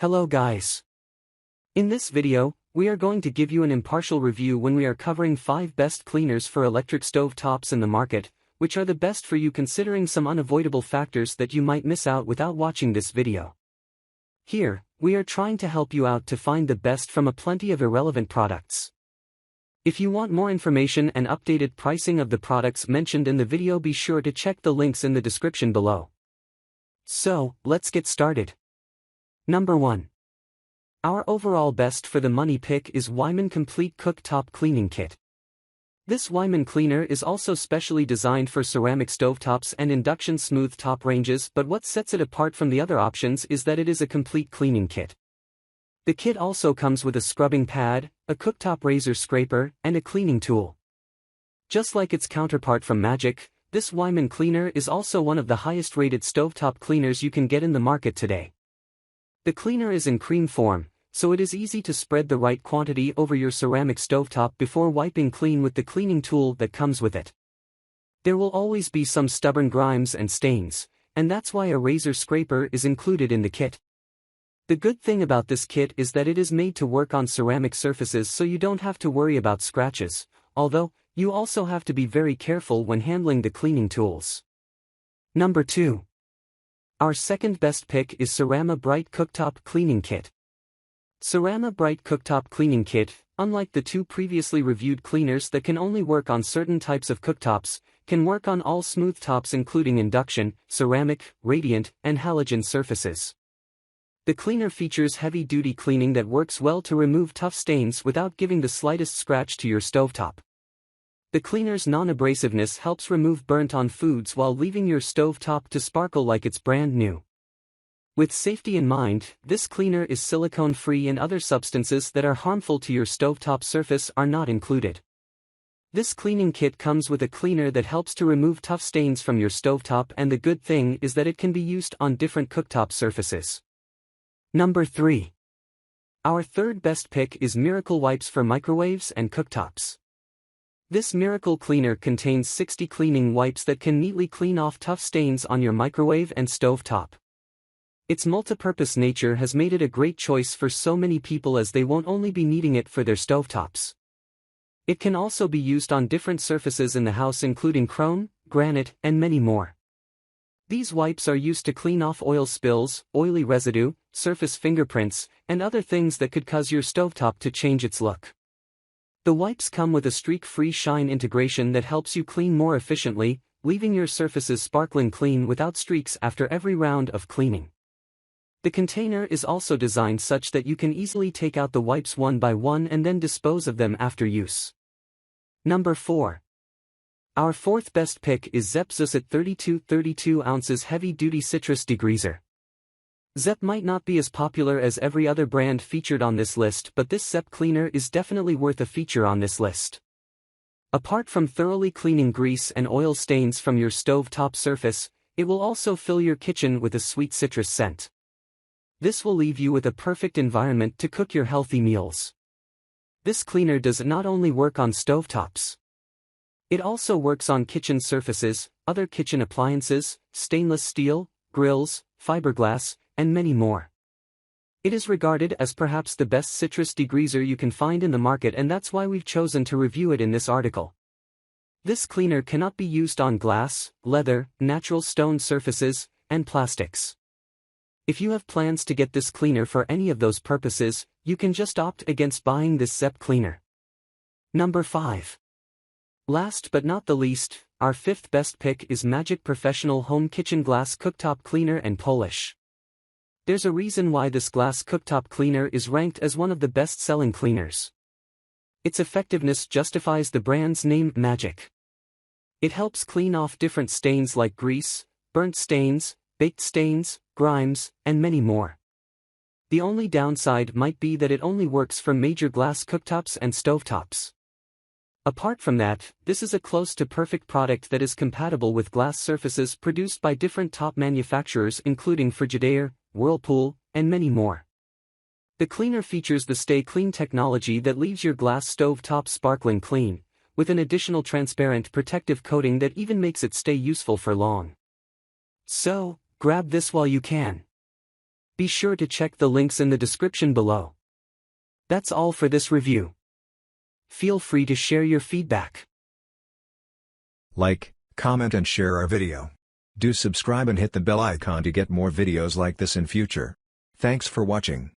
Hello guys. In this video, we are going to give you an impartial review when we are covering 5 best cleaners for electric stove tops in the market, which are the best for you considering some unavoidable factors that you might miss out without watching this video. Here, we are trying to help you out to find the best from a plenty of irrelevant products. If you want more information and updated pricing of the products mentioned in the video, be sure to check the links in the description below. So, let's get started. Number 1. Our overall best for the money pick is Weiman Complete Cooktop Cleaning Kit. This Weiman cleaner is also specially designed for ceramic stovetops and induction smooth top ranges, but what sets it apart from the other options is that it is a complete cleaning kit. The kit also comes with a scrubbing pad, a cooktop razor scraper, and a cleaning tool. Just like its counterpart from Magic, this Weiman cleaner is also one of the highest rated stovetop cleaners you can get in the market today. The cleaner is in cream form, so it is easy to spread the right quantity over your ceramic stovetop before wiping clean with the cleaning tool that comes with it. There will always be some stubborn grimes and stains, and that's why a razor scraper is included in the kit. The good thing about this kit is that it is made to work on ceramic surfaces, so you don't have to worry about scratches, although, you also have to be very careful when handling the cleaning tools. Number 2. Our second best pick is Cerama Bryte Cooktop Cleaning Kit. Cerama Bryte Cooktop Cleaning Kit, unlike the 2 previously reviewed cleaners that can only work on certain types of cooktops, can work on all smooth tops including induction, ceramic, radiant, and halogen surfaces. The cleaner features heavy-duty cleaning that works well to remove tough stains without giving the slightest scratch to your stovetop. The cleaner's non-abrasiveness helps remove burnt-on foods while leaving your stovetop to sparkle like it's brand new. With safety in mind, this cleaner is silicone-free and other substances that are harmful to your stovetop surface are not included. This cleaning kit comes with a cleaner that helps to remove tough stains from your stovetop, and the good thing is that it can be used on different cooktop surfaces. Number 3. Our third best pick is MiracleWipes for microwaves and cooktops. This miracle cleaner contains 60 cleaning wipes that can neatly clean off tough stains on your microwave and stovetop. Its multipurpose nature has made it a great choice for so many people, as they won't only be needing it for their stovetops. It can also be used on different surfaces in the house including chrome, granite, and many more. These wipes are used to clean off oil spills, oily residue, surface fingerprints, and other things that could cause your stovetop to change its look. The wipes come with a streak-free shine integration that helps you clean more efficiently, leaving your surfaces sparkling clean without streaks after every round of cleaning. The container is also designed such that you can easily take out the wipes one by one and then dispose of them after use. Number 4. Our fourth best pick is Zepp Zusset 32 ounces heavy-duty citrus degreaser. Zepp might not be as popular as every other brand featured on this list, but this Zepp cleaner is definitely worth a feature on this list. Apart from thoroughly cleaning grease and oil stains from your stove top surface, it will also fill your kitchen with a sweet citrus scent. This will leave you with a perfect environment to cook your healthy meals. This cleaner does not only work on stovetops. It also works on kitchen surfaces, other kitchen appliances, stainless steel, grills, fiberglass, and many more. It is regarded as perhaps the best citrus degreaser you can find in the market, and that's why we've chosen to review it in this article. This cleaner cannot be used on glass, leather, natural stone surfaces, and plastics. If you have plans to get this cleaner for any of those purposes, you can just opt against buying this Zepp cleaner. Number 5. Last but not the least, our fifth best pick is Magic Professional Home Kitchen Glass Cooktop Cleaner and Polish. There's a reason why this glass cooktop cleaner is ranked as one of the best-selling cleaners. Its effectiveness justifies the brand's name, Magic. It helps clean off different stains like grease, burnt stains, baked stains, grimes, and many more. The only downside might be that it only works for major glass cooktops and stovetops. Apart from that, this is a close to perfect product that is compatible with glass surfaces produced by different top manufacturers including Frigidaire, Whirlpool, and many more. The cleaner features the Stay Clean technology that leaves your glass stove top sparkling clean, with an additional transparent protective coating that even makes it stay useful for long. So, grab this while you can. Be sure to check the links in the description below. That's all for this review. Feel free to share your feedback. Like, comment and share our video. Do subscribe and hit the bell icon to get more videos like this in future. Thanks for watching.